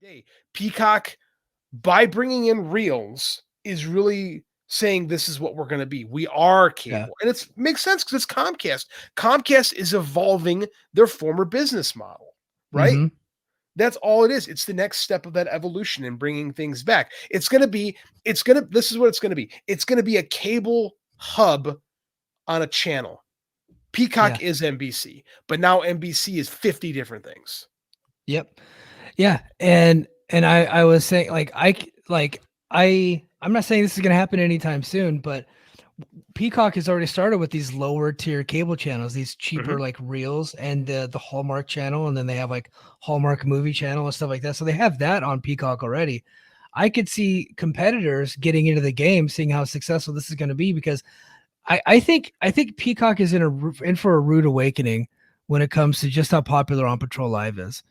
day. Peacock, by bringing in Reels, is really saying this is what we're going to be. We are Yeah. cable. And it makes sense because it's Comcast. Comcast is evolving their former business model, right? Mm-hmm. That's all it is. It's the next step of that evolution and bringing things back. This is what it's going to be. It's going to be a cable hub on a channel. Peacock Yeah. is NBC, but now NBC is 50 different things. Yep. Yeah. And I was saying I'm not saying this is going to happen anytime soon, but Peacock has already started with these lower tier cable channels, these cheaper like Reels and the Hallmark channel, and then they have like Hallmark movie channel and stuff like that. So they have that on Peacock already. I could see competitors getting into the game, seeing how successful this is going to be, because I think Peacock is in for a rude awakening when it comes to just how popular On Patrol Live is.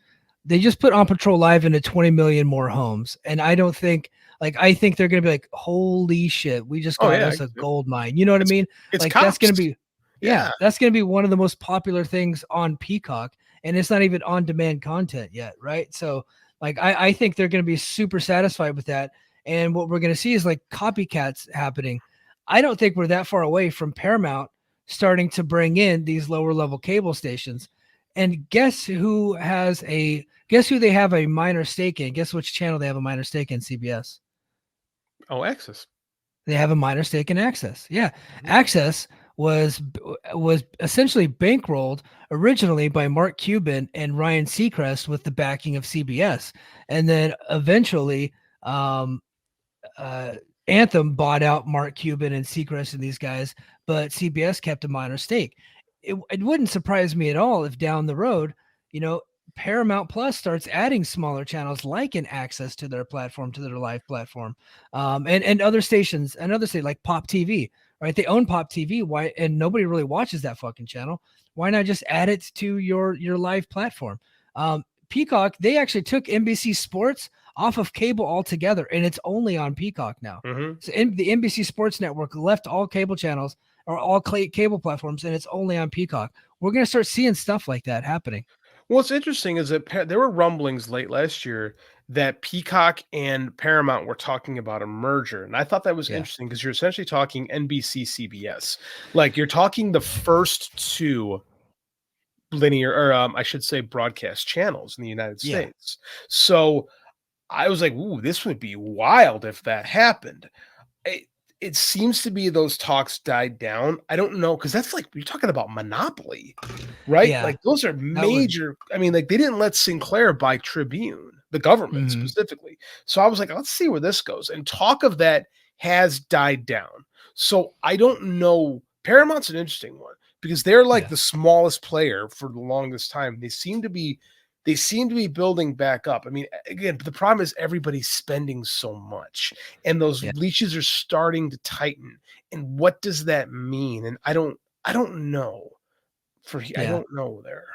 They just put On Patrol Live into 20 million more homes, and I think they're gonna be like, holy shit, we just got us a gold mine. You know what I mean? It's like cops. That's gonna be that's gonna be one of the most popular things on Peacock, and it's not even on demand content yet, right? So like I think they're gonna be super satisfied with that. And what we're gonna see is like copycats happening. I don't think we're that far away from Paramount starting to bring in these lower level cable stations. And guess who they have a minor stake in? Guess which channel they have a minor stake in? CBS. Oh, AXS. They have a minor stake in AXS. Yeah. AXS was essentially bankrolled originally by Mark Cuban and Ryan Seacrest with the backing of CBS. And then eventually Anthem bought out Mark Cuban and Seacrest and these guys, but CBS kept a minor stake. It wouldn't surprise me at all if down the road, Paramount Plus starts adding smaller channels like an access to their platform, to their live platform, and other stations, another state like Pop TV, right? They own Pop TV. Why? And nobody really watches that fucking channel. Why not just add it to your live platform? Peacock, they actually took NBC Sports off of cable altogether, and it's only on Peacock now. So the NBC Sports Network left all cable channels or all cable platforms, and it's only on Peacock. We're going to start seeing stuff like that happening. What's interesting is that there were rumblings late last year that Peacock and Paramount were talking about a merger. And I thought that was interesting because you're essentially talking NBC, CBS. Like you're talking the first two linear, or I should say broadcast channels in the United States. So I was like, ooh, this would be wild if that happened. It seems to be those talks died down. I don't know, because that's like, you're talking about monopoly, right? Yeah. Like those are major. I mean, like they didn't let Sinclair buy Tribune, the government specifically. So I was like, let's see where this goes. And talk of that has died down. So I don't know. Paramount's an interesting one because they're like the smallest player for the longest time. They seem to be building back up. I mean, again, the problem is everybody's spending so much and those leashes are starting to tighten. And what does that mean? And I don't know. I don't know there.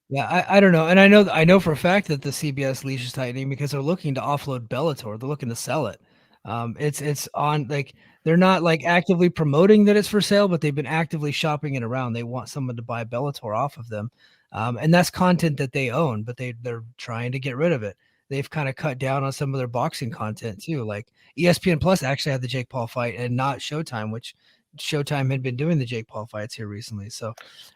Yeah, I don't know. And I know for a fact that the CBS leash is tightening because they're looking to offload Bellator. They're looking to sell it. It's on, like, they're not like actively promoting that it's for sale, but they've been actively shopping it around. They want someone to buy Bellator off of them. And that's content that they own, but they're trying to get rid of it. They've kind of cut down on some of their boxing content too. Like ESPN Plus actually had the Jake Paul fight and not Showtime, which Showtime had been doing the Jake Paul fights here recently. So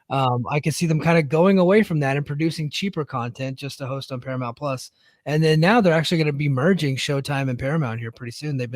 I could see them kind of going away from that and producing cheaper content just to host on Paramount Plus. And then now they're actually going to be merging Showtime and Paramount here pretty soon. They've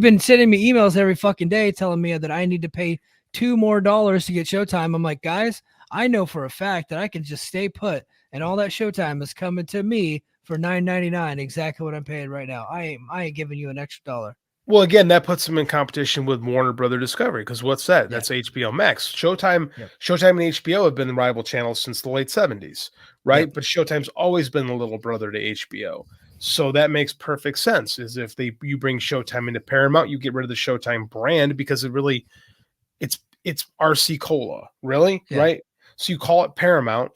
been sending me emails every fucking day telling me that I need to pay $2 more to get Showtime. I'm like, guys, I know for a fact that I can just stay put and all that Showtime is coming to me for $9.99, exactly what I'm paying right now. I ain't giving you an extra dollar. Well, again, that puts them in competition with Warner Brother Discovery because what's that? That's HBO Max. Showtime and HBO have been the rival channels since the late 70s, right? But Showtime's always been the little brother to HBO. So that makes perfect sense. Is if you bring Showtime into Paramount, you get rid of the Showtime brand because it's RC Cola, really, right? So you call it Paramount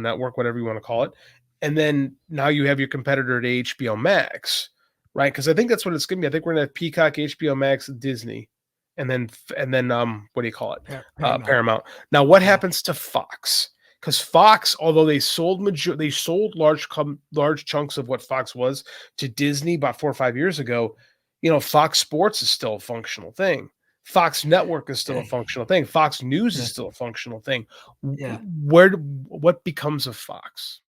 Network, whatever you want to call it. And then now you have your competitor to HBO Max, right? Because I think that's what it's going to be. I think we're going to have Peacock, HBO Max, Disney, and then what do you call it? Paramount. Paramount. Now, what happens to Fox? because Fox, although they sold large chunks of what Fox was to Disney about 4 or 5 years ago. Fox Sports is still a functional thing. Fox Network is still a functional thing. Fox News is still a functional thing. Yeah. What becomes of Fox?